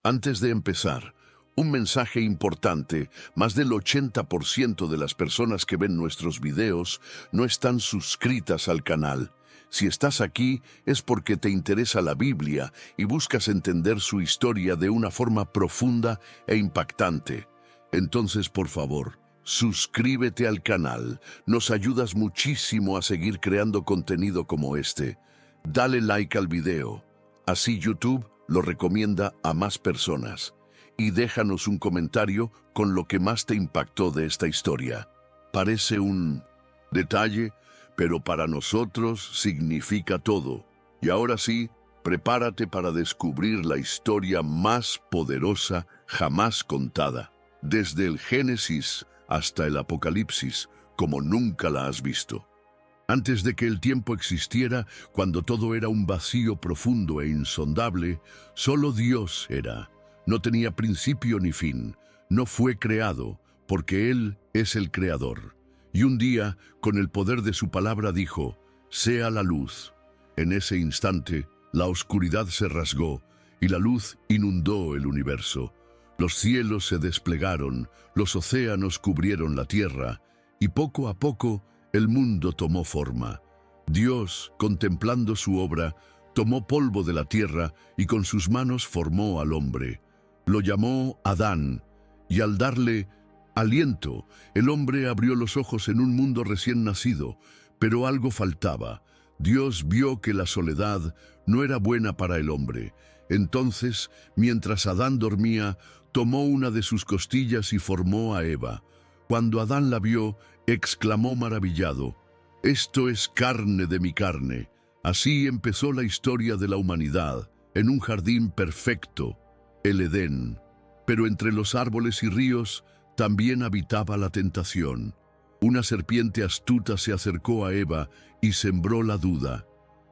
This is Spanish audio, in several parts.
Antes de empezar, un mensaje importante: más del 80% de las personas que ven nuestros videos no están suscritas al canal. Si estás aquí es porque te interesa la Biblia y buscas entender su historia de una forma profunda e impactante. Entonces, por favor, suscríbete al canal. Nos ayudas muchísimo a seguir creando contenido como este. Dale like al video. Así YouTube lo recomienda a más personas. Y déjanos un comentario con lo que más te impactó de esta historia. Parece un detalle, pero para nosotros significa todo. Y ahora sí, prepárate para descubrir la historia más poderosa jamás contada, desde el Génesis hasta el Apocalipsis, como nunca la has visto. Antes de que el tiempo existiera, cuando todo era un vacío profundo e insondable, solo Dios era. No tenía principio ni fin, no fue creado, porque Él es el Creador. Y un día, con el poder de su palabra, dijo: «Sea la luz». En ese instante, la oscuridad se rasgó y la luz inundó el universo. Los cielos se desplegaron, los océanos cubrieron la tierra, y poco a poco el mundo tomó forma. Dios, contemplando su obra, tomó polvo de la tierra y con sus manos formó al hombre. Lo llamó Adán, y al darle aliento, el hombre abrió los ojos en un mundo recién nacido, pero algo faltaba. Dios vio que la soledad no era buena para el hombre. Entonces, mientras Adán dormía, tomó una de sus costillas y formó a Eva. Cuando Adán la vio, exclamó maravillado: «Esto es carne de mi carne». Así empezó la historia de la humanidad, en un jardín perfecto, el Edén. Pero entre los árboles y ríos también habitaba la tentación. Una serpiente astuta se acercó a Eva y sembró la duda.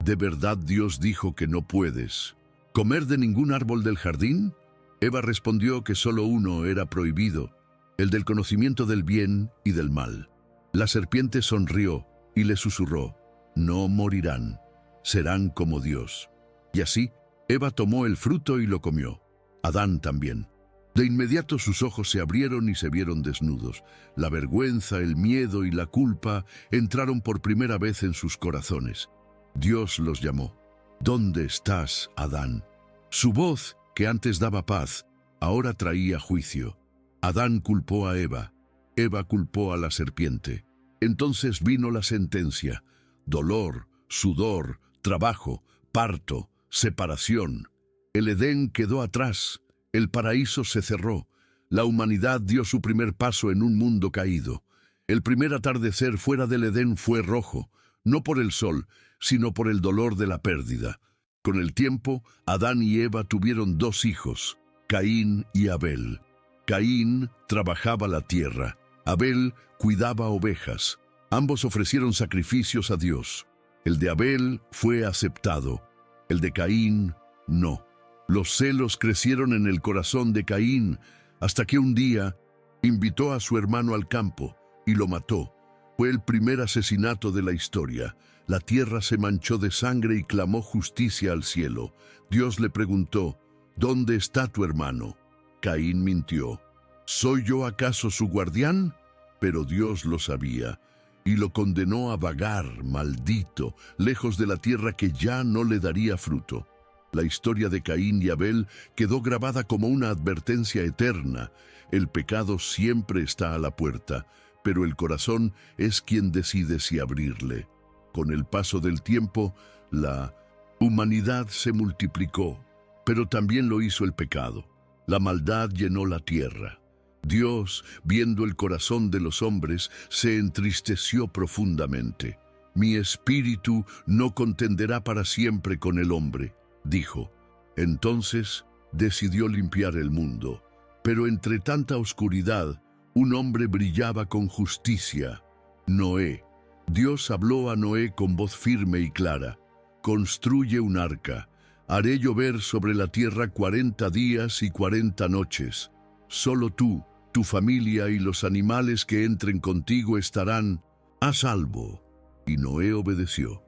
¿De verdad Dios dijo que no puedes comer de ningún árbol del jardín? Eva respondió que solo uno era prohibido, el del conocimiento del bien y del mal. La serpiente sonrió y le susurró: «No morirán, serán como Dios». Y así, Eva tomó el fruto y lo comió. Adán también. De inmediato sus ojos se abrieron y se vieron desnudos. La vergüenza, el miedo y la culpa entraron por primera vez en sus corazones. Dios los llamó: «¿Dónde estás, Adán?». Su voz, que antes daba paz, ahora traía juicio. Adán culpó a Eva. Eva culpó a la serpiente. Entonces vino la sentencia: dolor, sudor, trabajo, parto, separación. El Edén quedó atrás. El paraíso se cerró. La humanidad dio su primer paso en un mundo caído. El primer atardecer fuera del Edén fue rojo, no por el sol, sino por el dolor de la pérdida. Con el tiempo, Adán y Eva tuvieron dos hijos, Caín y Abel. Caín trabajaba la tierra, Abel cuidaba ovejas. Ambos ofrecieron sacrificios a Dios. El de Abel fue aceptado, el de Caín no. Los celos crecieron en el corazón de Caín, hasta que un día invitó a su hermano al campo y lo mató. Fue el primer asesinato de la historia. La tierra se manchó de sangre y clamó justicia al cielo. Dios le preguntó: «¿Dónde está tu hermano?». Caín mintió: «¿Soy yo acaso su guardián?». Pero Dios lo sabía y lo condenó a vagar, maldito, lejos de la tierra que ya no le daría fruto. La historia de Caín y Abel quedó grabada como una advertencia eterna. El pecado siempre está a la puerta, pero el corazón es quien decide si abrirle. Con el paso del tiempo, la humanidad se multiplicó, pero también lo hizo el pecado. La maldad llenó la tierra. Dios, viendo el corazón de los hombres, se entristeció profundamente. «Mi espíritu no contenderá para siempre con el hombre», dijo. Entonces decidió limpiar el mundo. Pero entre tanta oscuridad, un hombre brillaba con justicia: Noé. Dios habló a Noé con voz firme y clara: «Construye un arca. Haré llover sobre la tierra 40 días y 40 noches. Solo tú, tu familia y los animales que entren contigo estarán a salvo». Y Noé obedeció.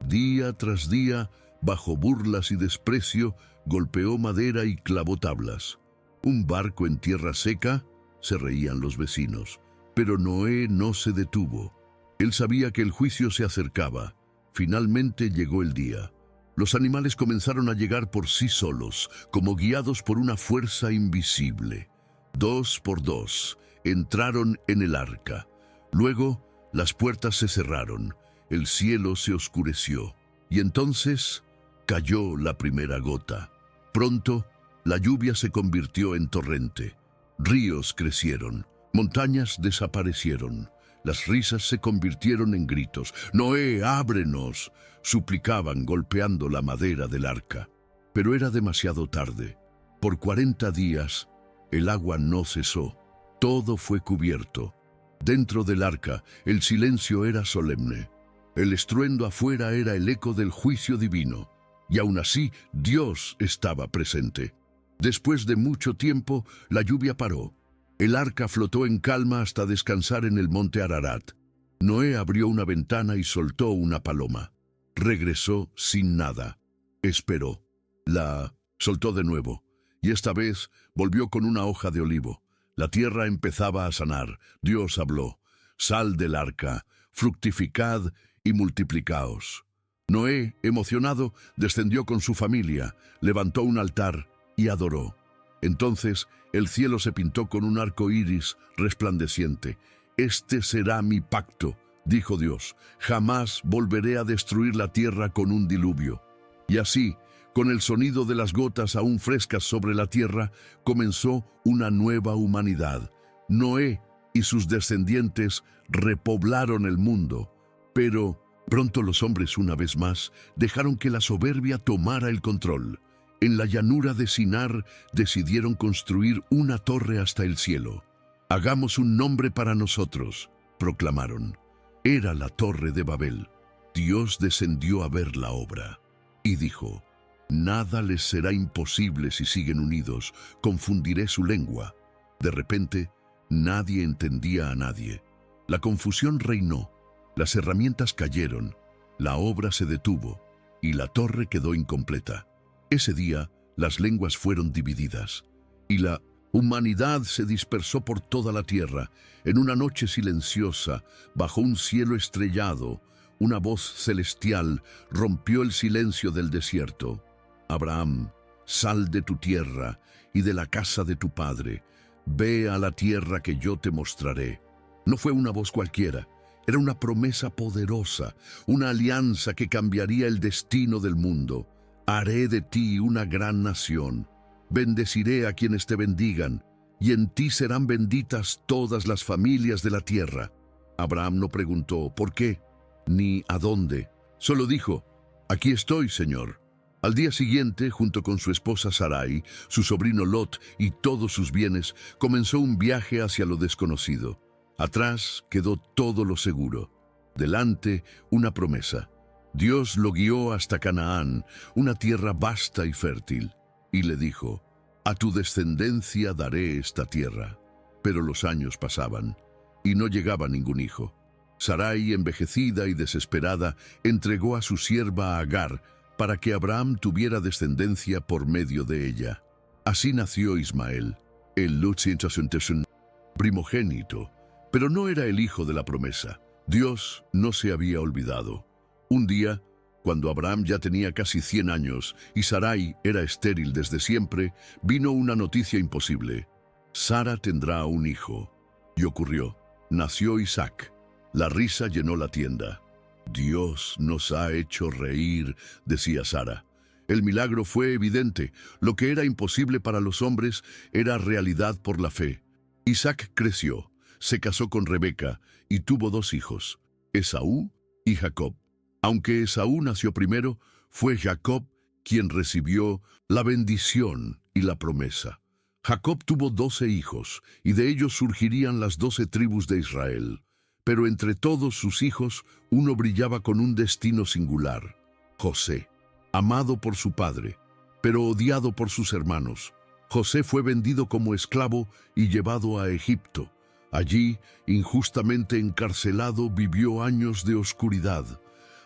Día tras día, bajo burlas y desprecio, golpeó madera y clavó tablas. Un barco en tierra seca, se reían los vecinos. Pero Noé no se detuvo. Él sabía que el juicio se acercaba. Finalmente llegó el día. Los animales comenzaron a llegar por sí solos, como guiados por una fuerza invisible. 2 por 2, entraron en el arca. Luego, las puertas se cerraron, el cielo se oscureció, y entonces cayó la primera gota. Pronto, la lluvia se convirtió en torrente. Ríos crecieron, montañas desaparecieron. Las risas se convirtieron en gritos. «¡Noé, ábrenos!», suplicaban golpeando la madera del arca. Pero era demasiado tarde. Por 40 días, el agua no cesó. Todo fue cubierto. Dentro del arca, el silencio era solemne. El estruendo afuera era el eco del juicio divino. Y aún así, Dios estaba presente. Después de mucho tiempo, la lluvia paró. El arca flotó en calma hasta descansar en el monte Ararat. Noé abrió una ventana y soltó una paloma. Regresó sin nada. Esperó. La soltó de nuevo, y esta vez volvió con una hoja de olivo. La tierra empezaba a sanar. Dios habló: «Sal del arca, fructificad y multiplicaos». Noé, emocionado, descendió con su familia, levantó un altar y adoró. Entonces el cielo se pintó con un arco iris resplandeciente. «Este será mi pacto», dijo Dios. «Jamás volveré a destruir la tierra con un diluvio». Y así, con el sonido de las gotas aún frescas sobre la tierra, comenzó una nueva humanidad. Noé y sus descendientes repoblaron el mundo. Pero pronto los hombres, una vez más, dejaron que la soberbia tomara el control. En la llanura de Sinar decidieron construir una torre hasta el cielo. «Hagamos un nombre para nosotros», proclamaron. Era la Torre de Babel. Dios descendió a ver la obra y dijo: «Nada les será imposible si siguen unidos, confundiré su lengua». De repente, nadie entendía a nadie. La confusión reinó, las herramientas cayeron, la obra se detuvo y la torre quedó incompleta. Ese día, las lenguas fueron divididas y la humanidad se dispersó por toda la tierra. En una noche silenciosa, bajo un cielo estrellado, una voz celestial rompió el silencio del desierto. «Abraham, sal de tu tierra y de la casa de tu padre. Ve a la tierra que yo te mostraré». No fue una voz cualquiera. Era una promesa poderosa, una alianza que cambiaría el destino del mundo. «Haré de ti una gran nación. Bendeciré a quienes te bendigan, y en ti serán benditas todas las familias de la tierra». Abraham no preguntó ¿por qué?, ni ¿a dónde?. Solo dijo: «Aquí estoy, Señor». Al día siguiente, junto con su esposa Sarai, su sobrino Lot y todos sus bienes, comenzó un viaje hacia lo desconocido. Atrás quedó todo lo seguro. Delante, una promesa. Dios lo guió hasta Canaán, una tierra vasta y fértil, y le dijo: «A tu descendencia daré esta tierra». Pero los años pasaban, y no llegaba ningún hijo. Sarai, envejecida y desesperada, entregó a su sierva Agar para que Abraham tuviera descendencia por medio de ella. Así nació Ismael, el primogénito, pero no era el hijo de la promesa. Dios no se había olvidado. Un día, cuando Abraham ya tenía casi 100 años y Sarai era estéril desde siempre, vino una noticia imposible: «Sara tendrá un hijo». Y ocurrió. Nació Isaac. La risa llenó la tienda. «Dios nos ha hecho reír», decía Sara. El milagro fue evidente. Lo que era imposible para los hombres era realidad por la fe. Isaac creció, se casó con Rebeca y tuvo 2 hijos, Esaú y Jacob. Aunque Esaú nació primero, fue Jacob quien recibió la bendición y la promesa. Jacob tuvo 12 hijos, y de ellos surgirían las 12 tribus de Israel. Pero entre todos sus hijos, uno brillaba con un destino singular: José, amado por su padre, pero odiado por sus hermanos. José fue vendido como esclavo y llevado a Egipto. Allí, injustamente encarcelado, vivió años de oscuridad,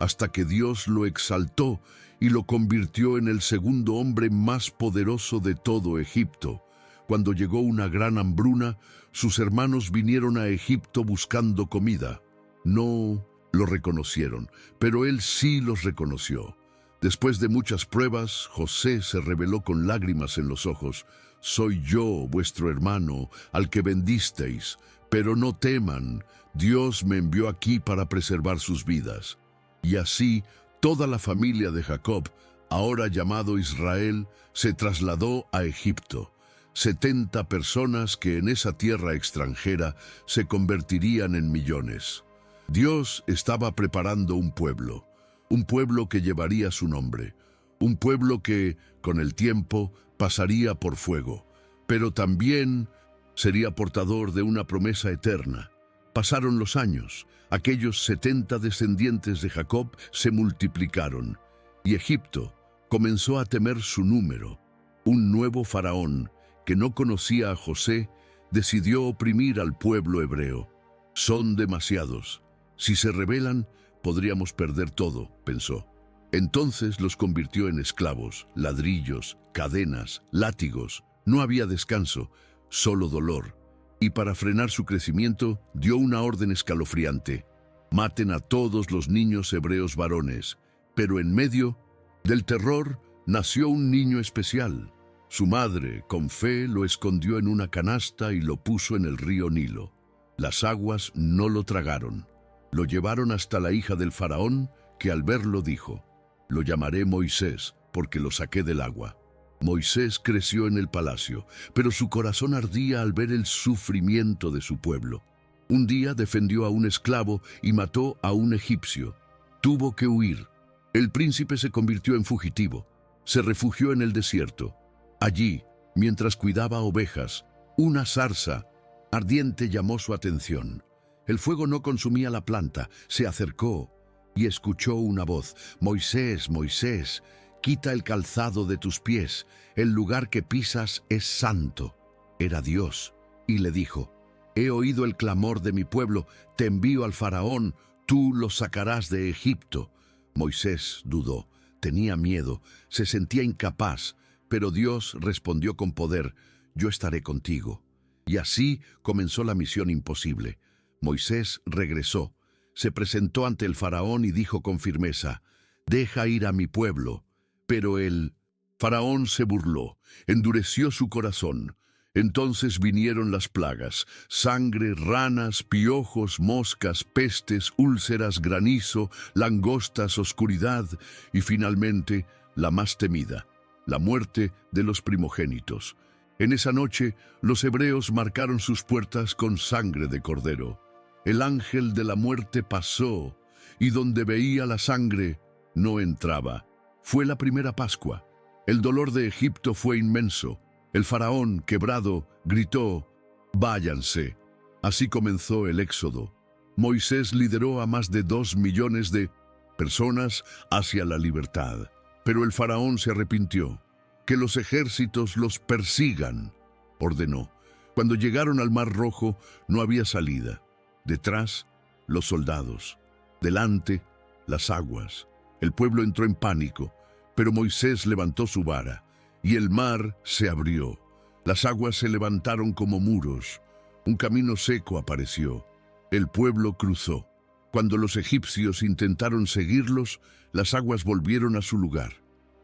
hasta que Dios lo exaltó y lo convirtió en el segundo hombre más poderoso de todo Egipto. Cuando llegó una gran hambruna, sus hermanos vinieron a Egipto buscando comida. No lo reconocieron, pero él sí los reconoció. Después de muchas pruebas, José se reveló con lágrimas en los ojos. «Soy yo, vuestro hermano, al que vendisteis, pero no teman, Dios me envió aquí para preservar sus vidas». Y así, toda la familia de Jacob, ahora llamado Israel, se trasladó a Egipto. 70 personas que en esa tierra extranjera se convertirían en millones. Dios estaba preparando un pueblo que llevaría su nombre, un pueblo que, con el tiempo, pasaría por fuego, pero también sería portador de una promesa eterna. Pasaron los años, aquellos 70 descendientes de Jacob se multiplicaron, y Egipto comenzó a temer su número. Un nuevo faraón, que no conocía a José, decidió oprimir al pueblo hebreo. «Son demasiados. Si se rebelan, podríamos perder todo», pensó. Entonces los convirtió en esclavos, ladrillos, cadenas, látigos. No había descanso, solo dolor. Y para frenar su crecimiento, dio una orden escalofriante: «Maten a todos los niños hebreos varones». Pero en medio del terror nació un niño especial. Su madre, con fe, lo escondió en una canasta y lo puso en el río Nilo. Las aguas no lo tragaron. Lo llevaron hasta la hija del faraón, que al verlo dijo: «Lo llamaré Moisés, porque lo saqué del agua». Moisés creció en el palacio, pero su corazón ardía al ver el sufrimiento de su pueblo. Un día defendió a un esclavo y mató a un egipcio. Tuvo que huir. El príncipe se convirtió en fugitivo. Se refugió en el desierto. Allí, mientras cuidaba ovejas, una zarza ardiente llamó su atención. El fuego no consumía la planta. Se acercó y escuchó una voz: «Moisés, Moisés, quita el calzado de tus pies, el lugar que pisas es santo». Era Dios, y le dijo: «He oído el clamor de mi pueblo, te envío al faraón, tú lo sacarás de Egipto». Moisés dudó, tenía miedo, se sentía incapaz, pero Dios respondió con poder: «Yo estaré contigo». Y así comenzó la misión imposible. Moisés regresó, se presentó ante el faraón y dijo con firmeza: «Deja ir a mi pueblo». Pero el faraón se burló, endureció su corazón. Entonces vinieron las plagas: sangre, ranas, piojos, moscas, pestes, úlceras, granizo, langostas, oscuridad y finalmente la más temida, la muerte de los primogénitos. En esa noche, los hebreos marcaron sus puertas con sangre de cordero. El ángel de la muerte pasó, y donde veía la sangre, no entraba. Fue la primera Pascua. El dolor de Egipto fue inmenso. El faraón, quebrado, gritó: «Váyanse». Así comenzó el éxodo. Moisés lideró a más de 2 millones de personas hacia la libertad. Pero el faraón se arrepintió. «Que los ejércitos los persigan», ordenó. Cuando llegaron al Mar Rojo, no había salida. Detrás, los soldados. Delante, las aguas. El pueblo entró en pánico, pero Moisés levantó su vara, y el mar se abrió. Las aguas se levantaron como muros. Un camino seco apareció. El pueblo cruzó. Cuando los egipcios intentaron seguirlos, las aguas volvieron a su lugar.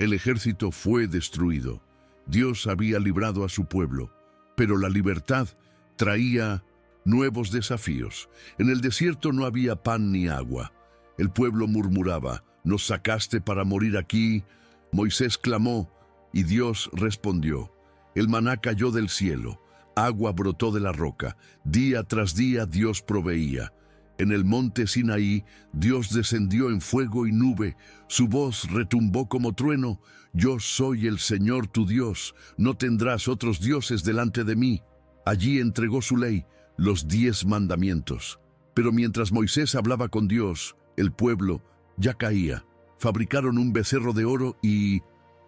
El ejército fue destruido. Dios había librado a su pueblo, pero la libertad traía nuevos desafíos. En el desierto no había pan ni agua. El pueblo murmuraba: «¿Nos sacaste para morir aquí?». Moisés clamó, y Dios respondió. El maná cayó del cielo, agua brotó de la roca. Día tras día Dios proveía. En el monte Sinaí, Dios descendió en fuego y nube. Su voz retumbó como trueno: «Yo soy el Señor tu Dios, no tendrás otros dioses delante de mí». Allí entregó su ley, los 10 mandamientos. Pero mientras Moisés hablaba con Dios, el pueblo ya caía. Fabricaron un becerro de oro y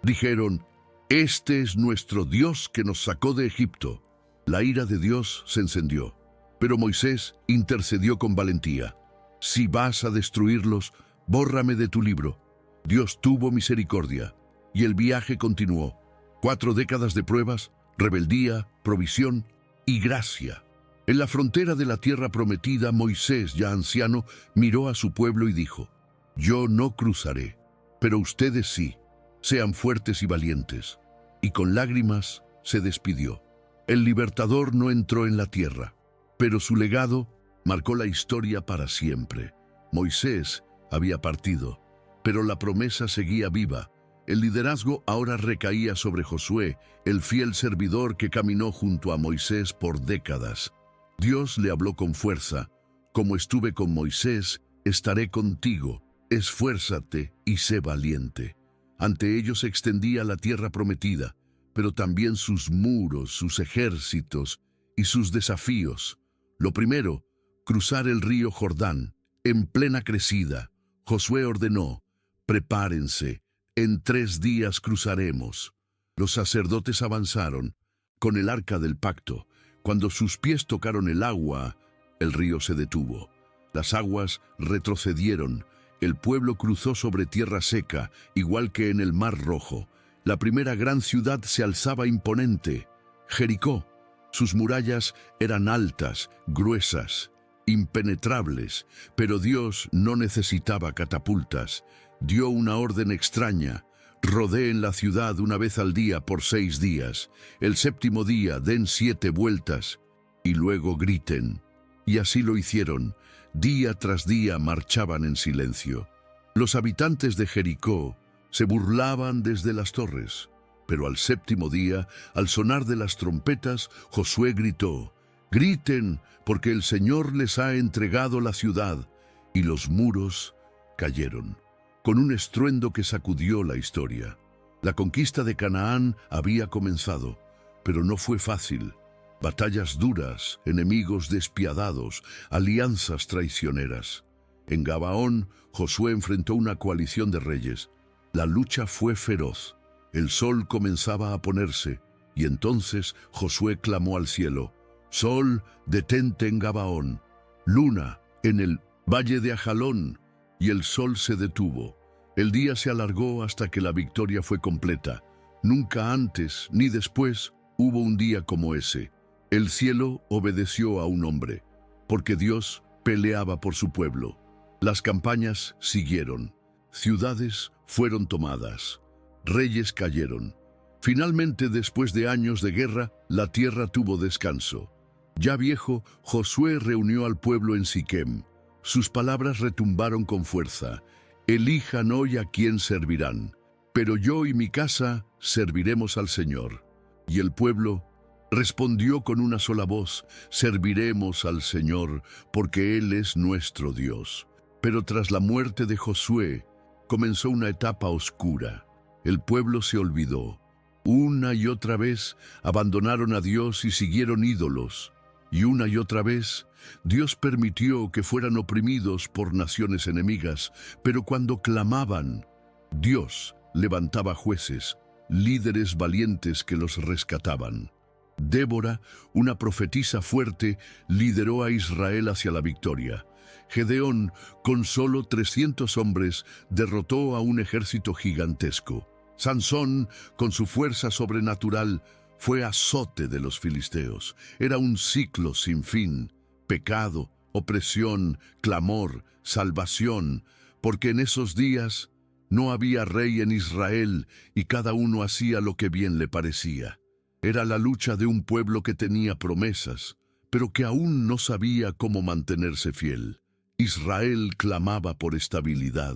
dijeron: «Este es nuestro Dios que nos sacó de Egipto». La ira de Dios se encendió, pero Moisés intercedió con valentía: «Si vas a destruirlos, bórrame de tu libro». Dios tuvo misericordia, y el viaje continuó. 4 décadas de pruebas, rebeldía, provisión y gracia. En la frontera de la tierra prometida, Moisés, ya anciano, miró a su pueblo y dijo: Yo no cruzaré, pero ustedes sí. Sean fuertes y valientes. Y con lágrimas se despidió. El libertador no entró en la tierra, pero su legado marcó la historia para siempre. Moisés había partido, pero la promesa seguía viva. El liderazgo ahora recaía sobre Josué, el fiel servidor que caminó junto a Moisés por décadas. Dios le habló con fuerza: Como estuve con Moisés, estaré contigo. Esfuérzate y sé valiente. Ante ellos se extendía la tierra prometida, pero también sus muros, sus ejércitos y sus desafíos. Lo primero, cruzar el río Jordán. En plena crecida, Josué ordenó: Prepárense, en 3 días cruzaremos. Los sacerdotes avanzaron con el arca del pacto. Cuando sus pies tocaron el agua, el río se detuvo. Las aguas retrocedieron. El pueblo cruzó sobre tierra seca, igual que en el Mar Rojo. La primera gran ciudad se alzaba imponente, Jericó. Sus murallas eran altas, gruesas, impenetrables, pero Dios no necesitaba catapultas. Dio una orden extraña: rodeen la ciudad una vez al día por 6 días. El 7º día den 7 vueltas y luego griten. Y así lo hicieron. Día tras día marchaban en silencio. Los habitantes de Jericó se burlaban desde las torres, pero al 7º día, al sonar de las trompetas, Josué gritó: «Griten, porque el Señor les ha entregado la ciudad». Y los muros cayeron, con un estruendo que sacudió la historia. La conquista de Canaán había comenzado, pero no fue fácil. Batallas duras, enemigos despiadados, alianzas traicioneras. En Gabaón, Josué enfrentó una coalición de reyes. La lucha fue feroz. El sol comenzaba a ponerse, y entonces Josué clamó al cielo: «Sol, detente en Gabaón. Luna, en el valle de Ajalón». Y el sol se detuvo. El día se alargó hasta que la victoria fue completa. Nunca antes ni después hubo un día como ese. El cielo obedeció a un hombre, porque Dios peleaba por su pueblo. Las campañas siguieron. Ciudades fueron tomadas. Reyes cayeron. Finalmente, después de años de guerra, la tierra tuvo descanso. Ya viejo, Josué reunió al pueblo en Siquem. Sus palabras retumbaron con fuerza: «Elijan hoy a quién servirán, pero yo y mi casa serviremos al Señor». Y el pueblo respondió con una sola voz: «Serviremos al Señor, porque Él es nuestro Dios». Pero tras la muerte de Josué, comenzó una etapa oscura. El pueblo se olvidó. Una y otra vez abandonaron a Dios y siguieron ídolos. Y una y otra vez, Dios permitió que fueran oprimidos por naciones enemigas, pero cuando clamaban, Dios levantaba jueces, líderes valientes que los rescataban. Débora, una profetisa fuerte, lideró a Israel hacia la victoria. Gedeón, con solo 300 hombres, derrotó a un ejército gigantesco. Sansón, con su fuerza sobrenatural, fue azote de los filisteos. Era un ciclo sin fin: pecado, opresión, clamor, salvación, porque en esos días no había rey en Israel y cada uno hacía lo que bien le parecía. Era la lucha de un pueblo que tenía promesas, pero que aún no sabía cómo mantenerse fiel. Israel clamaba por estabilidad.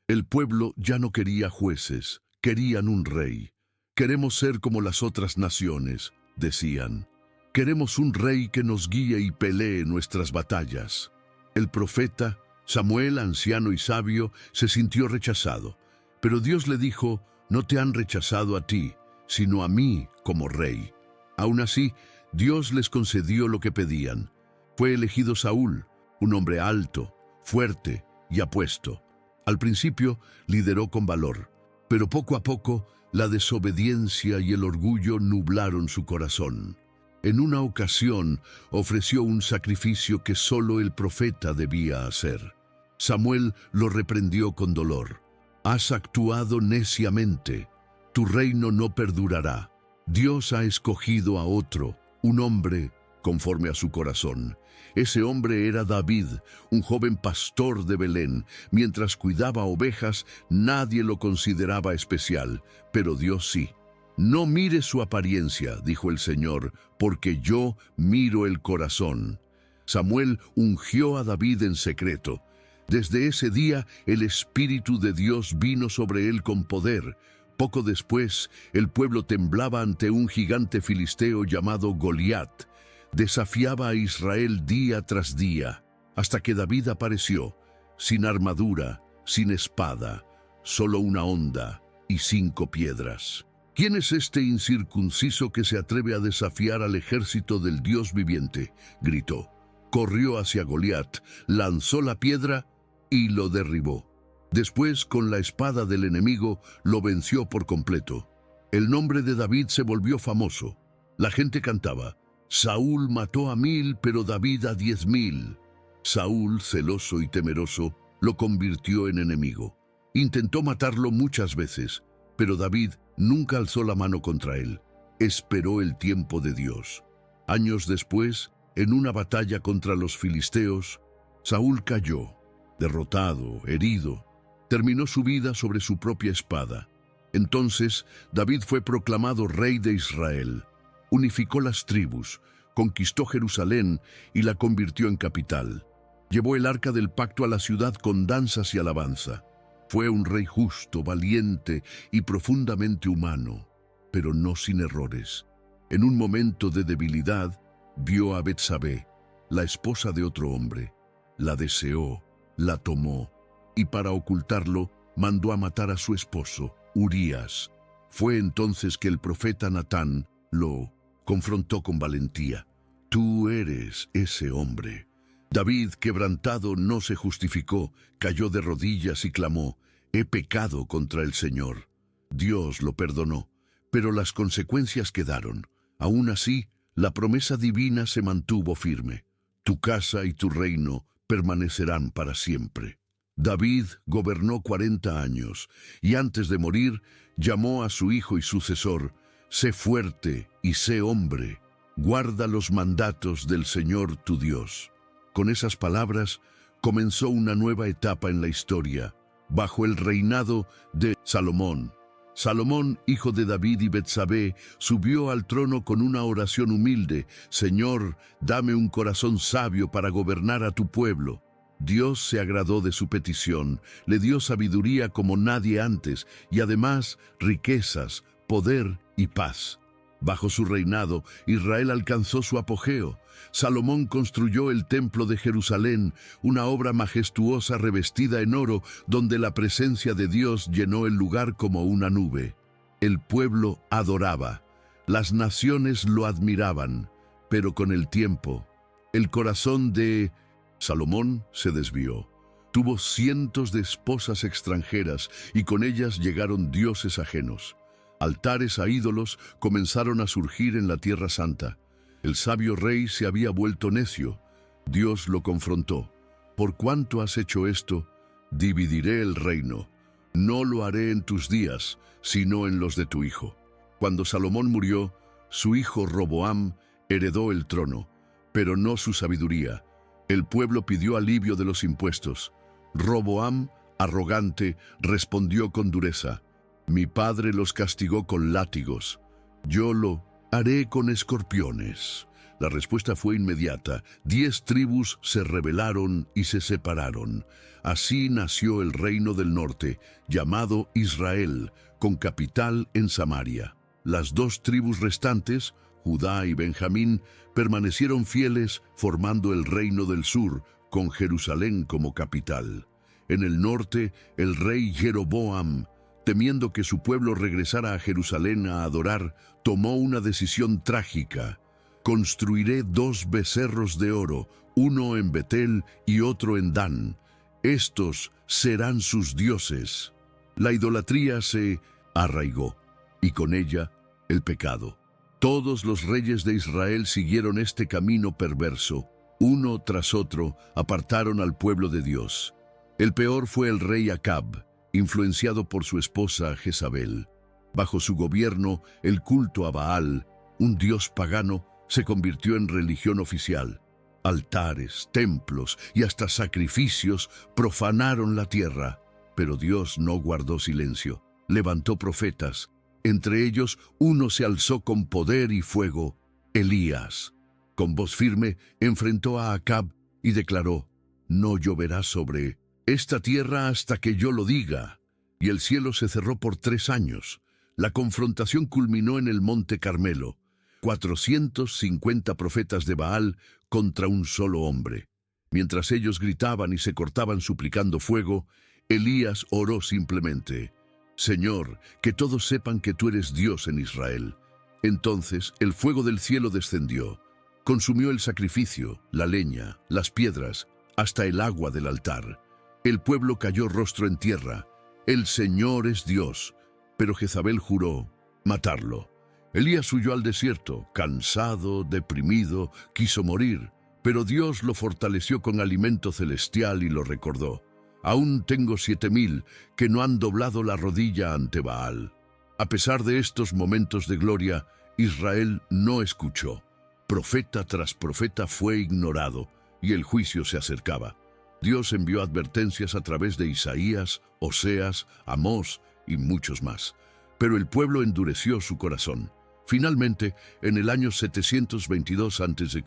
El pueblo ya no quería jueces, querían un rey. «Queremos ser como las otras naciones», decían. «Queremos un rey que nos guíe y pelee nuestras batallas». El profeta Samuel, anciano y sabio, se sintió rechazado. Pero Dios le dijo: «No te han rechazado a ti, sino a mí como rey». Aún así, Dios les concedió lo que pedían. Fue elegido Saúl, un hombre alto, fuerte y apuesto. Al principio lideró con valor, pero poco a poco la desobediencia y el orgullo nublaron su corazón. En una ocasión ofreció un sacrificio que solo el profeta debía hacer. Samuel lo reprendió con dolor. Has actuado neciamente. Tu reino no perdurará. Dios ha escogido a otro, un hombre conforme a su corazón. Ese hombre era David, un joven pastor de Belén. Mientras cuidaba ovejas, nadie lo consideraba especial, pero Dios sí. No mires su apariencia, dijo el Señor, porque yo miro el corazón. Samuel ungió a David en secreto. Desde ese día, el Espíritu de Dios vino sobre él con poder. Poco después, el pueblo temblaba ante un gigante filisteo llamado Goliat. Desafiaba a Israel día tras día, hasta que David apareció, sin armadura, sin espada, solo una honda y 5 piedras. ¿Quién es este incircunciso que se atreve a desafiar al ejército del Dios viviente?, gritó. Corrió hacia Goliat, lanzó la piedra y lo derribó. Después, con la espada del enemigo, lo venció por completo. El nombre de David se volvió famoso. La gente cantaba: Saúl mató a 1000, pero David a 10.000. Saúl, celoso y temeroso, lo convirtió en enemigo. Intentó matarlo muchas veces, pero David nunca alzó la mano contra él. Esperó el tiempo de Dios. Años después, en una batalla contra los filisteos, Saúl cayó, derrotado, herido. Terminó su vida sobre su propia espada. Entonces, David fue proclamado rey de Israel. Unificó las tribus, conquistó Jerusalén y la convirtió en capital. Llevó el arca del pacto a la ciudad con danzas y alabanza. Fue un rey justo, valiente y profundamente humano, pero no sin errores. En un momento de debilidad, vio a Betsabé, la esposa de otro hombre. La deseó, la tomó, y para ocultarlo, mandó a matar a su esposo, Urías. Fue entonces que el profeta Natán lo confrontó con valentía. Tú eres ese hombre. David, quebrantado, no se justificó, cayó de rodillas y clamó: he pecado contra el Señor. Dios lo perdonó, pero las consecuencias quedaron. Aún así, la promesa divina se mantuvo firme. Tu casa y tu reino permanecerán para siempre. David gobernó 40 años, y antes de morir, llamó a su hijo y sucesor: sé fuerte y sé hombre, guarda los mandatos del Señor tu Dios. Con esas palabras, comenzó una nueva etapa en la historia, bajo el reinado de Salomón. Salomón, hijo de David y Betsabé, subió al trono con una oración humilde: Señor, dame un corazón sabio para gobernar a tu pueblo. Dios se agradó de su petición, le dio sabiduría como nadie antes, y además riquezas, poder y paz. Bajo su reinado, Israel alcanzó su apogeo. Salomón construyó el Templo de Jerusalén, una obra majestuosa revestida en oro, donde la presencia de Dios llenó el lugar como una nube. El pueblo adoraba, las naciones lo admiraban, pero con el tiempo, el corazón de Salomón se desvió. Tuvo cientos de esposas extranjeras y con ellas llegaron dioses ajenos. Altares a ídolos comenzaron a surgir en la Tierra Santa. El sabio rey se había vuelto necio. Dios lo confrontó. ¿Por cuánto has hecho esto? Dividiré el reino. No lo haré en tus días, sino en los de tu hijo. Cuando Salomón murió, su hijo Roboam heredó el trono, pero no su sabiduría. El pueblo pidió alivio de los impuestos. Roboam, arrogante, respondió con dureza: mi padre los castigó con látigos, yo lo haré con escorpiones. La respuesta fue inmediata. 10 tribus se rebelaron y se separaron. Así nació el reino del norte, llamado Israel, con capital en Samaria. Las 2 tribus restantes, Judá y Benjamín, permanecieron fieles, formando el reino del sur, con Jerusalén como capital. En el norte, el rey Jeroboam, temiendo que su pueblo regresara a Jerusalén a adorar, tomó una decisión trágica. Construiré 2 becerros de oro, uno en Betel y otro en Dan. Estos serán sus dioses. La idolatría se arraigó, y con ella el pecado. Todos los reyes de Israel siguieron este camino perverso. Uno tras otro apartaron al pueblo de Dios. El peor fue el rey Acab, influenciado por su esposa Jezabel. Bajo su gobierno, el culto a Baal, un dios pagano, se convirtió en religión oficial. Altares, templos y hasta sacrificios profanaron la tierra. Pero Dios no guardó silencio. Levantó profetas. Entre ellos, uno se alzó con poder y fuego, Elías. Con voz firme, enfrentó a Acab y declaró: «No lloverá sobre esta tierra hasta que yo lo diga». Y el cielo se cerró por 3 años. La confrontación culminó en el Monte Carmelo. 450 profetas de Baal contra un solo hombre. Mientras ellos gritaban y se cortaban suplicando fuego, Elías oró simplemente: «Señor, que todos sepan que tú eres Dios en Israel». Entonces el fuego del cielo descendió, consumió el sacrificio, la leña, las piedras, hasta el agua del altar. El pueblo cayó rostro en tierra. «El Señor es Dios». Pero Jezabel juró matarlo. Elías huyó al desierto, cansado, deprimido, quiso morir, pero Dios lo fortaleció con alimento celestial y lo recordó: «Aún tengo 7000 que no han doblado la rodilla ante Baal». A pesar de estos momentos de gloria, Israel no escuchó. Profeta tras profeta fue ignorado y el juicio se acercaba. Dios envió advertencias a través de Isaías, Oseas, Amós y muchos más. Pero el pueblo endureció su corazón. Finalmente, en el año 722 a.C.,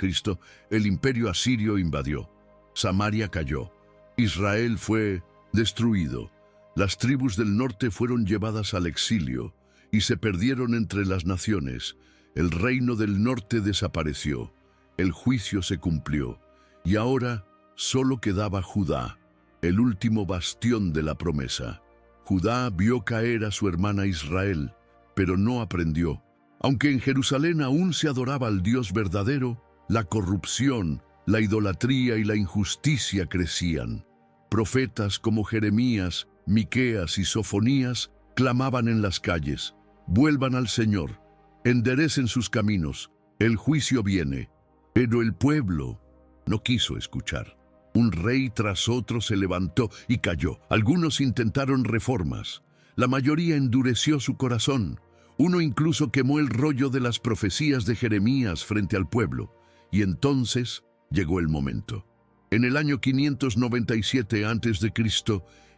el imperio asirio invadió. Samaria cayó. Israel fue destruido. Las tribus del norte fueron llevadas al exilio y se perdieron entre las naciones. El reino del norte desapareció. El juicio se cumplió. Y ahora solo quedaba Judá, el último bastión de la promesa. Judá vio caer a su hermana Israel, pero no aprendió. Aunque en Jerusalén aún se adoraba al Dios verdadero, la corrupción, la idolatría y la injusticia crecían. Profetas como Jeremías, Miqueas y Sofonías clamaban en las calles: «Vuelvan al Señor, enderecen sus caminos, el juicio viene». Pero el pueblo no quiso escuchar. Un rey tras otro se levantó y cayó. Algunos intentaron reformas. La mayoría endureció su corazón. Uno incluso quemó el rollo de las profecías de Jeremías frente al pueblo. Y entonces llegó el momento. En el año 597 a.C.,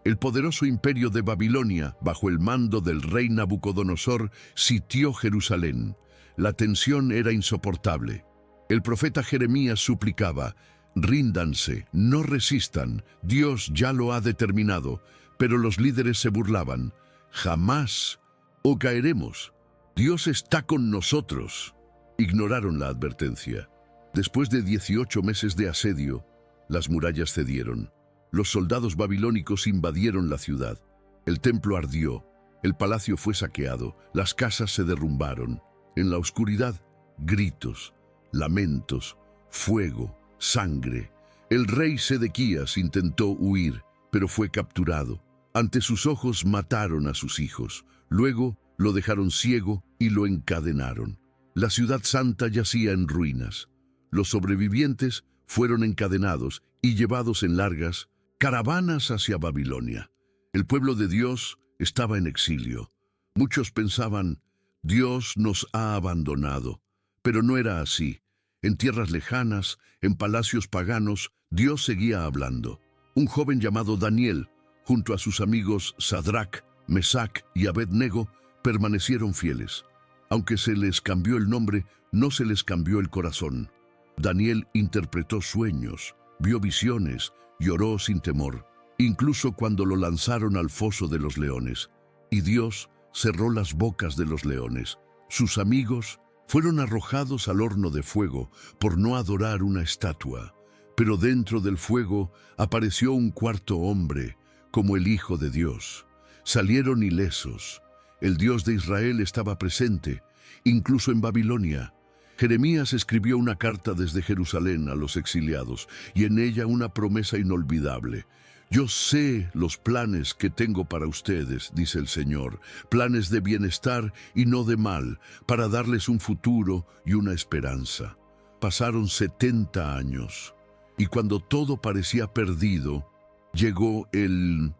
el poderoso imperio de Babilonia, bajo el mando del rey Nabucodonosor, sitió Jerusalén. La tensión era insoportable. El profeta Jeremías suplicaba: «Ríndanse, no resistan, Dios ya lo ha determinado». Pero los líderes se burlaban: «Jamás, o caeremos. Dios está con nosotros». Ignoraron la advertencia. Después de 18 meses de asedio, las murallas cedieron. Los soldados babilónicos invadieron la ciudad. El templo ardió, el palacio fue saqueado, las casas se derrumbaron. En la oscuridad, gritos, lamentos, fuego, sangre. El rey Sedequías intentó huir, pero fue capturado. Ante sus ojos mataron a sus hijos. Luego lo dejaron ciego y lo encadenaron. La ciudad santa yacía en ruinas. Los sobrevivientes fueron encadenados y llevados en largas caravanas hacia Babilonia. El pueblo de Dios estaba en exilio. Muchos pensaban: «Dios nos ha abandonado». Pero no era así. En tierras lejanas, en palacios paganos, Dios seguía hablando. Un joven llamado Daniel, junto a sus amigos Sadrac, Mesac y Abed-Nego, permanecieron fieles. Aunque se les cambió el nombre, no se les cambió el corazón. Daniel interpretó sueños, vio visiones, lloró sin temor, incluso cuando lo lanzaron al foso de los leones. Y Dios cerró las bocas de los leones. Sus amigos fueron arrojados al horno de fuego por no adorar una estatua. Pero dentro del fuego apareció un cuarto hombre, como el Hijo de Dios. Salieron ilesos. El Dios de Israel estaba presente, incluso en Babilonia. Jeremías escribió una carta desde Jerusalén a los exiliados, y en ella una promesa inolvidable. «Yo sé los planes que tengo para ustedes», dice el Señor, «planes de bienestar y no de mal, para darles un futuro y una esperanza». Pasaron 70 años, y cuando todo parecía perdido, llegó el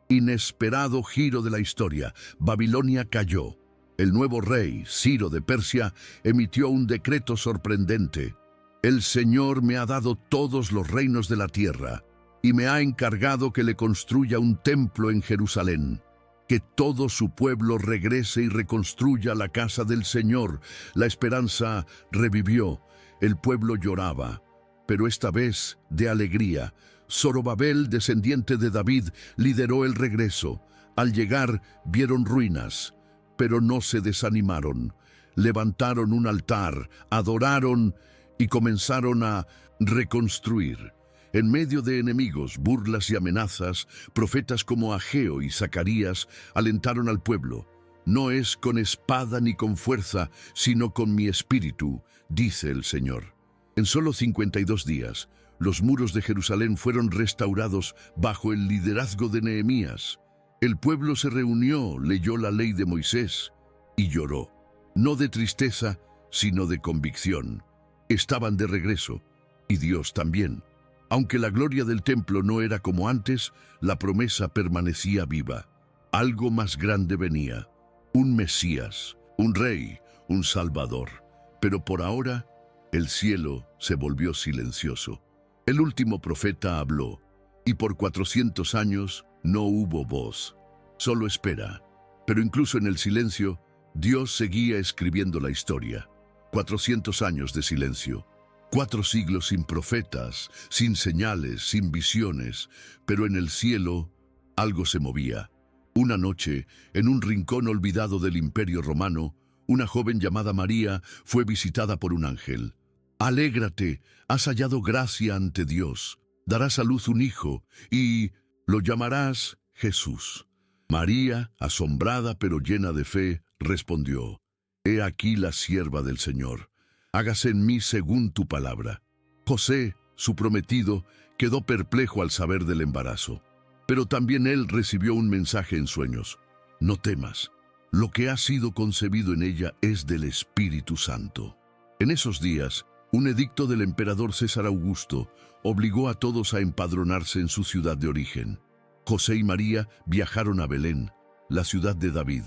Inesperado giro de la historia. Babilonia cayó. El nuevo rey, Ciro de Persia, emitió un decreto sorprendente. El Señor me ha dado todos los reinos de la tierra y me ha encargado que le construya un templo en Jerusalén. Que todo su pueblo regrese y reconstruya la casa del Señor. La esperanza revivió. El pueblo lloraba, pero esta vez de alegría. Zorobabel, descendiente de David, lideró el regreso. Al llegar, vieron ruinas, pero no se desanimaron. Levantaron un altar, adoraron y comenzaron a reconstruir. En medio de enemigos, burlas y amenazas, profetas como Ageo y Zacarías alentaron al pueblo. No es con espada ni con fuerza, sino con mi espíritu, dice el Señor. En solo 52 días, los muros de Jerusalén fueron restaurados bajo el liderazgo de Nehemías. El pueblo se reunió, leyó la ley de Moisés y lloró. No de tristeza, sino de convicción. Estaban de regreso, y Dios también. Aunque la gloria del templo no era como antes, la promesa permanecía viva. Algo más grande venía. Un Mesías, un rey, un Salvador. Pero por ahora, el cielo se volvió silencioso. El último profeta habló, y por 400 años no hubo voz. Solo espera. Pero incluso en el silencio, Dios seguía escribiendo la historia. 400 años de silencio. 4 siglos sin profetas, sin señales, sin visiones, pero en el cielo algo se movía. Una noche, en un rincón olvidado del Imperio Romano, una joven llamada María fue visitada por un ángel. «Alégrate, has hallado gracia ante Dios. Darás a luz un hijo y lo llamarás Jesús». María, asombrada pero llena de fe, respondió: «He aquí la sierva del Señor. Hágase en mí según tu palabra». José, su prometido, quedó perplejo al saber del embarazo. Pero también él recibió un mensaje en sueños. «No temas, lo que ha sido concebido en ella es del Espíritu Santo». En esos días, un edicto del emperador César Augusto obligó a todos a empadronarse en su ciudad de origen. José y María viajaron a Belén, la ciudad de David,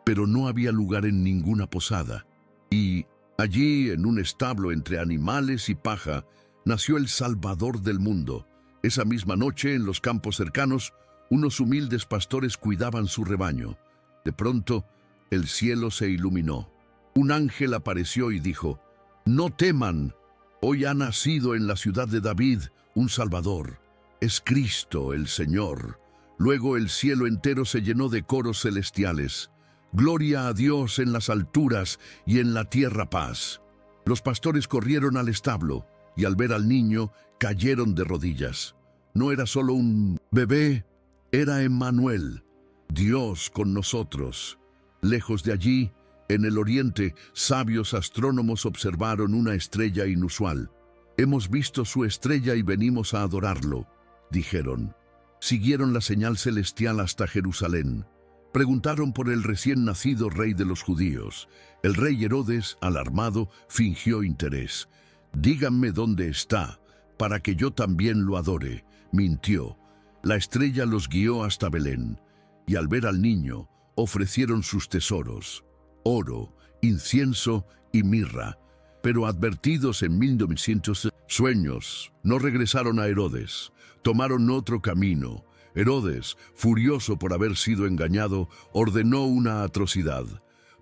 pero no había lugar en ninguna posada. Y allí, en un establo entre animales y paja, nació el Salvador del mundo. Esa misma noche, en los campos cercanos, unos humildes pastores cuidaban su rebaño. De pronto, el cielo se iluminó. Un ángel apareció y dijo: «No teman, hoy ha nacido en la ciudad de David un Salvador. Es Cristo el Señor». Luego el cielo entero se llenó de coros celestiales. «Gloria a Dios en las alturas y en la tierra paz». Los pastores corrieron al establo y al ver al niño cayeron de rodillas. No era solo un bebé, era Emmanuel, Dios con nosotros. Lejos de allí, en el oriente, sabios astrónomos observaron una estrella inusual. «Hemos visto su estrella y venimos a adorarlo», dijeron. Siguieron la señal celestial hasta Jerusalén. Preguntaron por el recién nacido rey de los judíos. El rey Herodes, alarmado, fingió interés. «Díganme dónde está, para que yo también lo adore», mintió. La estrella los guió hasta Belén, y al ver al niño, ofrecieron sus tesoros: oro, incienso y mirra. Pero advertidos en 1900 sueños, no regresaron a Herodes. Tomaron otro camino. Herodes, furioso por haber sido engañado, ordenó una atrocidad: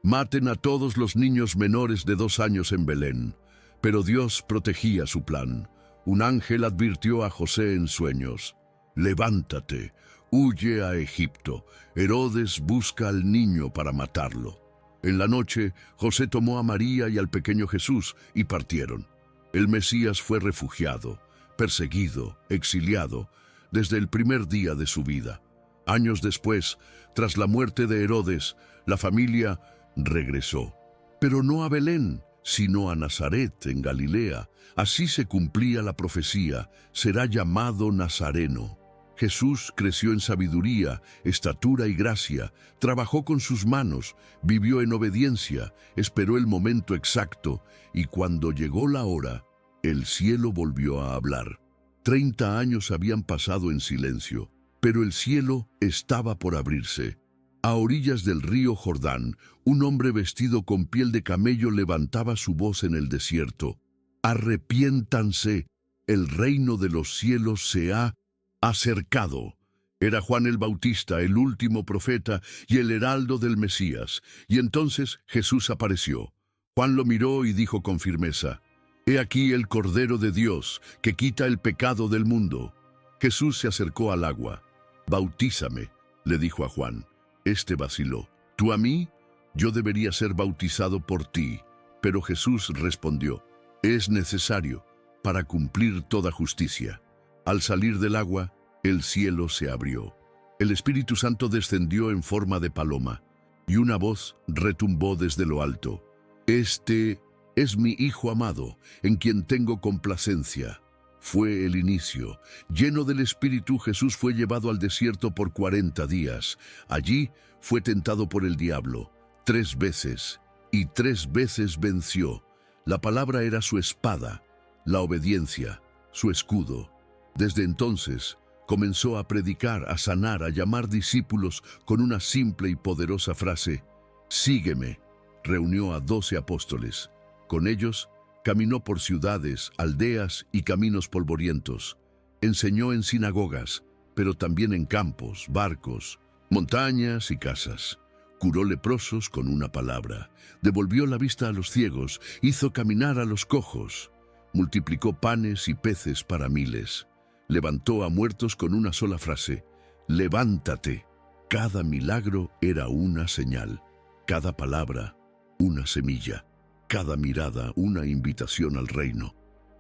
«Maten a todos los niños menores de 2 años en Belén». Pero Dios protegía su plan. Un ángel advirtió a José en sueños: «Levántate, huye a Egipto. Herodes busca al niño para matarlo». En la noche, José tomó a María y al pequeño Jesús y partieron. El Mesías fue refugiado, perseguido, exiliado, desde el primer día de su vida. Años después, tras la muerte de Herodes, la familia regresó. Pero no a Belén, sino a Nazaret, en Galilea. Así se cumplía la profecía: «Será llamado Nazareno». Jesús creció en sabiduría, estatura y gracia, trabajó con sus manos, vivió en obediencia, esperó el momento exacto, y cuando llegó la hora, el cielo volvió a hablar. 30 años habían pasado en silencio, Pero el cielo estaba por abrirse. A orillas del río Jordán, un hombre vestido con piel de camello levantaba su voz en el desierto. Arrepiéntanse, el reino de los cielos se ha acercado. Era Juan el Bautista, el último profeta y el heraldo del Mesías. Y entonces Jesús apareció. Juan lo miró y dijo con firmeza: «He aquí el Cordero de Dios, que quita el pecado del mundo». Jesús se acercó al agua. «Bautízame», le dijo a Juan. Este vaciló. «¿Tú a mí? Yo debería ser bautizado por ti». Pero Jesús respondió: «Es necesario para cumplir toda justicia». Al salir del agua, el cielo se abrió. El Espíritu Santo descendió en forma de paloma, y una voz retumbó desde lo alto: «Este es mi Hijo amado, en quien tengo complacencia». Fue el inicio. Lleno del Espíritu, Jesús fue llevado al desierto por 40 días. Allí fue tentado por el diablo 3 veces, y 3 veces venció. La palabra era su espada, la obediencia, su escudo. Desde entonces, comenzó a predicar, a sanar, a llamar discípulos con una simple y poderosa frase: «Sígueme». Reunió a 12 apóstoles. Con ellos, caminó por ciudades, aldeas y caminos polvorientos. Enseñó en sinagogas, pero también en campos, barcos, montañas y casas. Curó leprosos con una palabra. Devolvió la vista a los ciegos. Hizo caminar a los cojos. Multiplicó panes y peces para miles. Levantó a muertos con una sola frase: «Levántate». Cada milagro era una señal. Cada palabra, una semilla. Cada mirada, una invitación al reino.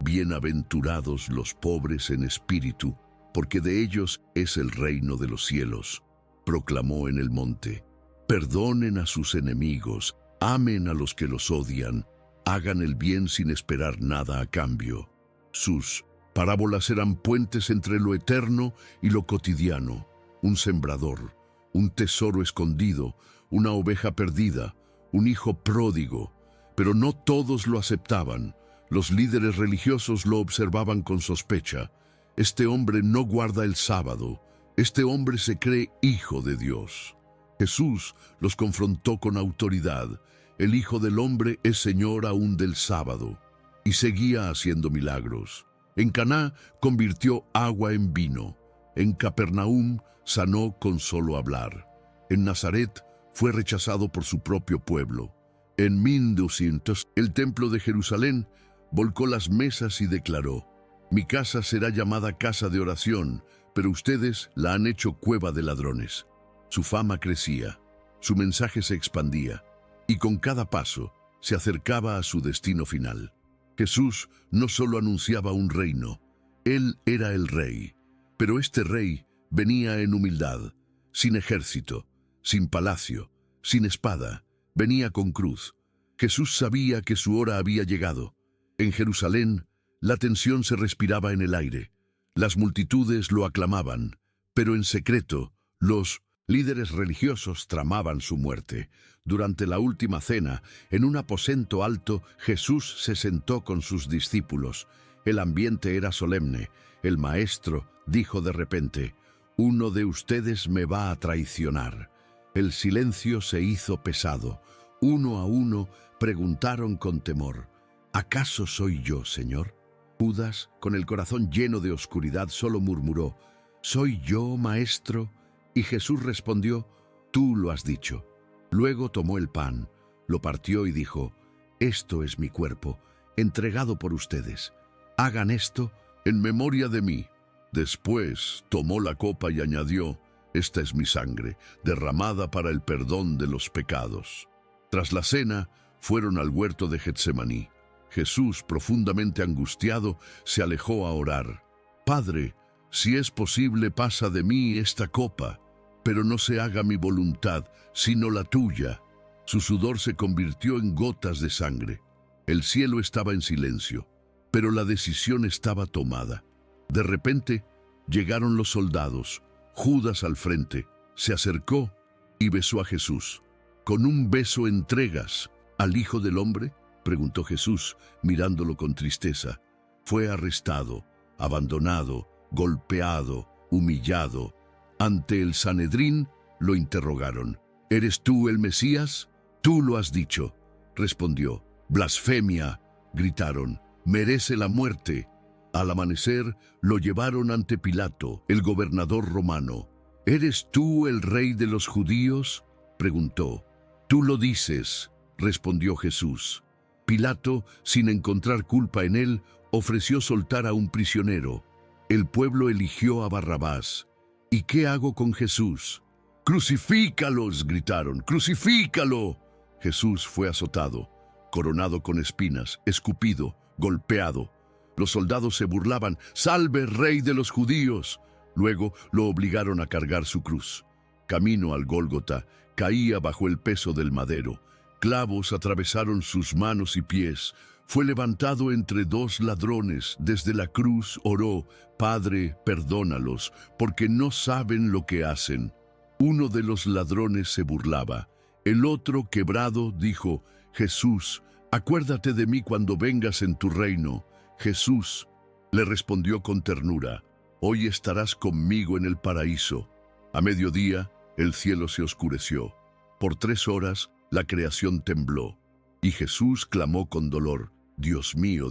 Bienaventurados los pobres en espíritu, porque de ellos es el reino de los cielos. Proclamó en el monte: «Perdonen a sus enemigos, amen a los que los odian, hagan el bien sin esperar nada a cambio». Sus parábolas eran puentes entre lo eterno y lo cotidiano. Un sembrador, un tesoro escondido, una oveja perdida, un hijo pródigo. Pero no todos lo aceptaban. Los líderes religiosos lo observaban con sospecha. Este hombre no guarda el sábado. Este hombre se cree hijo de Dios. Jesús los confrontó con autoridad. El Hijo del Hombre es Señor aún del sábado. Y seguía haciendo milagros. En Caná convirtió agua en vino. En Capernaum sanó con solo hablar. En Nazaret fue rechazado por su propio pueblo. En 1200, el templo de Jerusalén volcó las mesas y declaró: «Mi casa será llamada casa de oración, pero ustedes la han hecho cueva de ladrones». Su fama crecía, su mensaje se expandía, y con cada paso se acercaba a su destino final. Jesús no solo anunciaba un reino, Él era el rey, pero este rey venía en humildad, sin ejército, sin palacio, sin espada. Venía con cruz. Jesús sabía que su hora había llegado. En Jerusalén, la tensión se respiraba en el aire. Las multitudes lo aclamaban, pero en secreto, los líderes religiosos tramaban su muerte. Durante la última cena, en un aposento alto, Jesús se sentó con sus discípulos. El ambiente era solemne. El maestro dijo de repente: «Uno de ustedes me va a traicionar». El silencio se hizo pesado. Uno a uno preguntaron con temor: «¿Acaso soy yo, Señor?». Judas, con el corazón lleno de oscuridad, solo murmuró: «¿Soy yo, maestro?». Y Jesús respondió: «Tú lo has dicho». Luego tomó el pan, lo partió y dijo: «Esto es mi cuerpo, entregado por ustedes. Hagan esto en memoria de mí». Después tomó la copa y añadió: «Esta es mi sangre, derramada para el perdón de los pecados». Tras la cena, fueron al huerto de Getsemaní. Jesús, profundamente angustiado, se alejó a orar. «Padre, si es posible, pasa de mí esta copa, pero no se haga mi voluntad, sino la tuya». Su sudor se convirtió en gotas de sangre. El cielo estaba en silencio, pero la decisión estaba tomada. De repente, llegaron los soldados. Judas al frente, se acercó y besó a Jesús. «¿Con un beso entregas al Hijo del Hombre?», preguntó Jesús, mirándolo con tristeza. Fue arrestado, abandonado, golpeado, humillado. Ante el Sanedrín lo interrogaron. ¿Eres tú el Mesías? Tú lo has dicho, respondió. Blasfemia, gritaron. Merece la muerte. Al amanecer lo llevaron ante Pilato, el gobernador romano. ¿Eres tú el rey de los judíos?, preguntó. Tú lo dices, respondió Jesús. Pilato, sin encontrar culpa en él, ofreció soltar a un prisionero. El pueblo eligió a Barrabás. ¿Y qué hago con Jesús? ¡Crucifícalos!, gritaron. ¡Crucifícalo! Jesús fue azotado, coronado con espinas, escupido, golpeado. Los soldados se burlaban. ¡Salve, rey de los judíos! Luego lo obligaron a cargar su cruz. Camino al Gólgota, caía bajo el peso del madero. Clavos atravesaron sus manos y pies. Fue levantado entre dos ladrones. Desde la cruz oró: Padre, perdónalos, porque no saben lo que hacen. Uno de los ladrones se burlaba. El otro, quebrado, dijo: Jesús, acuérdate de mí cuando vengas en tu reino. Jesús le respondió con ternura: Hoy estarás conmigo en el paraíso. A mediodía, el cielo se oscureció. Por 3 horas, la creación tembló. Y Jesús clamó con dolor: Dios mío,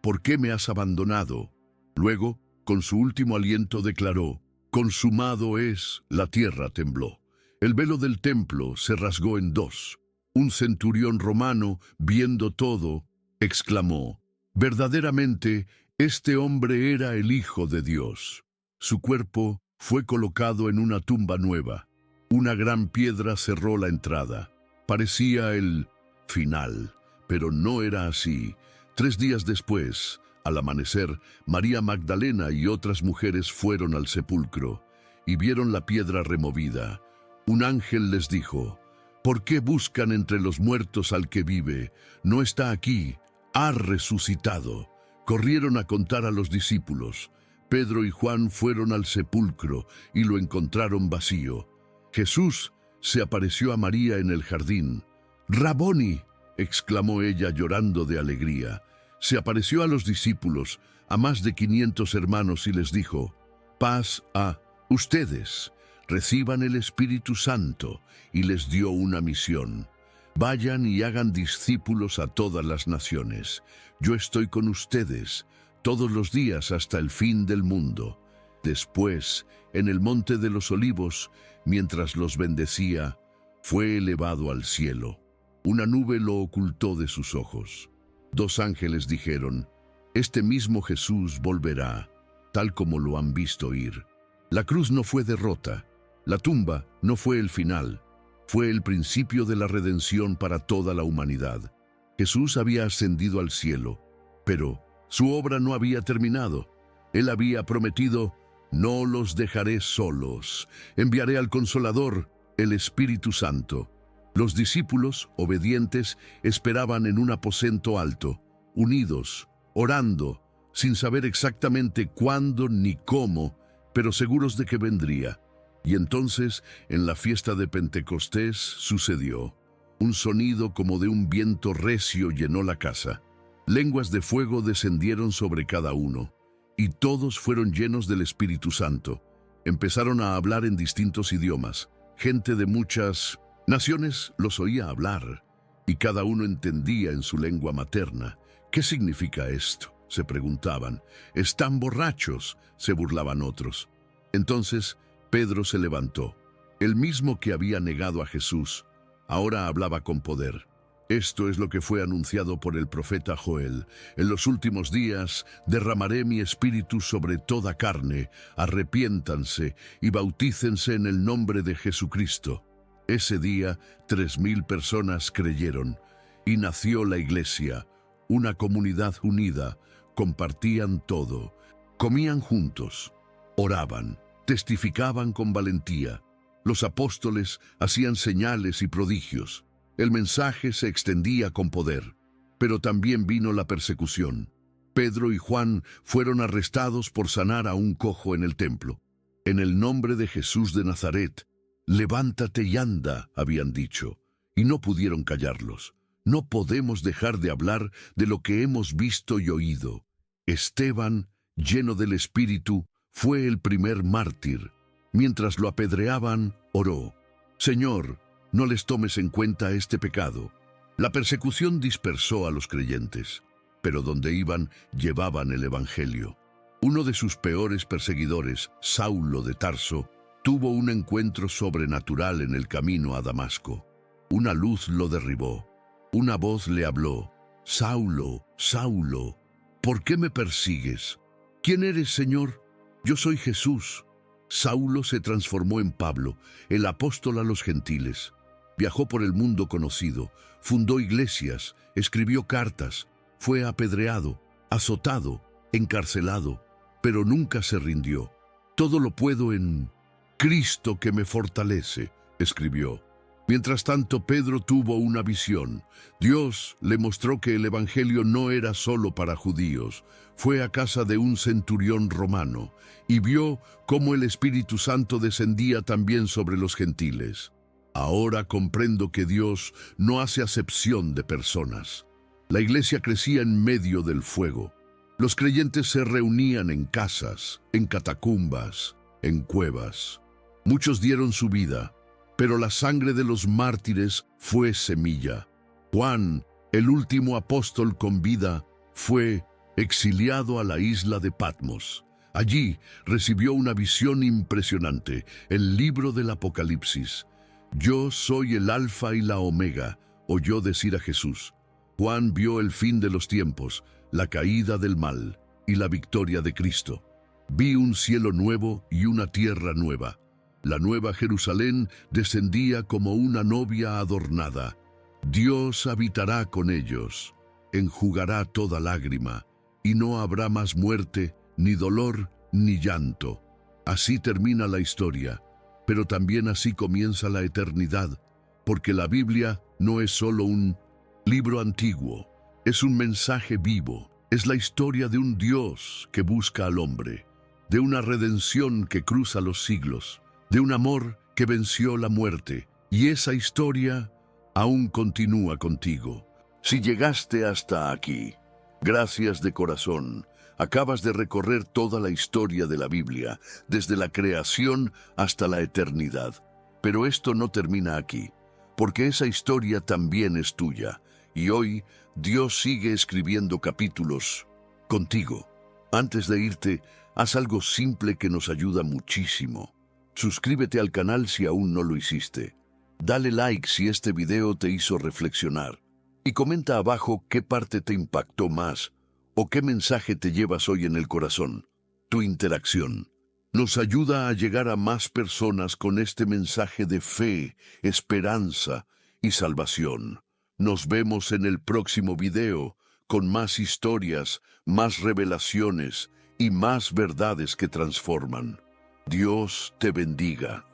¿por qué me has abandonado? Luego, con su último aliento declaró: Consumado es. La tierra tembló. El velo del templo se rasgó en 2. Un centurión romano, viendo todo, exclamó: Verdaderamente, este hombre era el Hijo de Dios. Su cuerpo fue colocado en una tumba nueva. Una gran piedra cerró la entrada. Parecía el final, pero no era así. 3 días después, al amanecer, María Magdalena y otras mujeres fueron al sepulcro y vieron la piedra removida. Un ángel les dijo: ¿Por qué buscan entre los muertos al que vive? No está aquí, ha resucitado. Corrieron a contar a los discípulos. Pedro y Juan fueron al sepulcro y lo encontraron vacío. Jesús se apareció a María en el jardín. «¡Raboni!», exclamó ella llorando de alegría. Se apareció a los discípulos, a más de 500 hermanos, y les dijo: «Paz a ustedes, reciban el Espíritu Santo», y les dio una misión: «Vayan y hagan discípulos a todas las naciones. Yo estoy con ustedes todos los días hasta el fin del mundo». Después, en el monte de los Olivos, mientras los bendecía, fue elevado al cielo. Una nube lo ocultó de sus ojos. 2 ángeles dijeron: «Este mismo Jesús volverá, tal como lo han visto ir». La cruz no fue derrota. La tumba no fue el final. Fue el principio de la redención para toda la humanidad. Jesús había ascendido al cielo, pero su obra no había terminado. Él había prometido: «No los dejaré solos, enviaré al Consolador, el Espíritu Santo». Los discípulos, obedientes, esperaban en un aposento alto, unidos, orando, sin saber exactamente cuándo ni cómo, pero seguros de que vendría. Y entonces, en la fiesta de Pentecostés, sucedió. Un sonido como de un viento recio llenó la casa. Lenguas de fuego descendieron sobre cada uno, y todos fueron llenos del Espíritu Santo. Empezaron a hablar en distintos idiomas. Gente de muchas naciones los oía hablar, y cada uno entendía en su lengua materna. «¿Qué significa esto?», se preguntaban. «¿Están borrachos?», se burlaban otros. Entonces Pedro se levantó. El mismo que había negado a Jesús, ahora hablaba con poder. «Esto es lo que fue anunciado por el profeta Joel: En los últimos días derramaré mi espíritu sobre toda carne. Arrepiéntanse y bautícense en el nombre de Jesucristo». Ese día 3.000 personas creyeron, y nació la iglesia, una comunidad unida. Compartían todo, comían juntos, oraban, testificaban con valentía. Los apóstoles hacían señales y prodigios. El mensaje se extendía con poder, pero también vino la persecución. Pedro y Juan fueron arrestados por sanar a un cojo en el templo. «En el nombre de Jesús de Nazaret, levántate y anda», habían dicho, y no pudieron callarlos. No podemos dejar de hablar de lo que hemos visto y oído. Esteban, lleno del Espíritu, fue el primer mártir. Mientras lo apedreaban, oró: Señor, no les tomes en cuenta este pecado. La persecución dispersó a los creyentes, pero donde iban, llevaban el Evangelio. Uno de sus peores perseguidores, Saulo de Tarso, tuvo un encuentro sobrenatural en el camino a Damasco. Una luz lo derribó. Una voz le habló: Saulo, Saulo, ¿por qué me persigues? ¿Quién eres, Señor? Yo soy Jesús. Saulo se transformó en Pablo, el apóstol a los gentiles. Viajó por el mundo conocido, fundó iglesias, escribió cartas, fue apedreado, azotado, encarcelado, pero nunca se rindió. Todo lo puedo en Cristo que me fortalece, escribió. Mientras tanto, Pedro tuvo una visión. Dios le mostró que el Evangelio no era solo para judíos. Fue a casa de un centurión romano y vio cómo el Espíritu Santo descendía también sobre los gentiles. Ahora comprendo que Dios no hace acepción de personas. La iglesia crecía en medio del fuego. Los creyentes se reunían en casas, en catacumbas, en cuevas. Muchos dieron su vida, pero la sangre de los mártires fue semilla. Juan, el último apóstol con vida, fue exiliado a la isla de Patmos. Allí recibió una visión impresionante, el libro del Apocalipsis. Yo soy el Alfa y la Omega, oyó decir a Jesús. Juan vio el fin de los tiempos, la caída del mal y la victoria de Cristo. Vi un cielo nuevo y una tierra nueva. La nueva Jerusalén descendía como una novia adornada. Dios habitará con ellos, enjugará toda lágrima, y no habrá más muerte, ni dolor, ni llanto. Así termina la historia, pero también así comienza la eternidad, porque la Biblia no es solo un libro antiguo, es un mensaje vivo, es la historia de un Dios que busca al hombre, de una redención que cruza los siglos, de un amor que venció la muerte, y esa historia aún continúa contigo. Si llegaste hasta aquí, gracias de corazón. Acabas de recorrer toda la historia de la Biblia, desde la creación hasta la eternidad. Pero esto no termina aquí, porque esa historia también es tuya, y hoy Dios sigue escribiendo capítulos contigo. Antes de irte, haz algo simple que nos ayuda muchísimo. Suscríbete al canal si aún no lo hiciste. Dale like si este video te hizo reflexionar. Y comenta abajo qué parte te impactó más o qué mensaje te llevas hoy en el corazón. Tu interacción nos ayuda a llegar a más personas con este mensaje de fe, esperanza y salvación. Nos vemos en el próximo video con más historias, más revelaciones y más verdades que transforman. Dios te bendiga.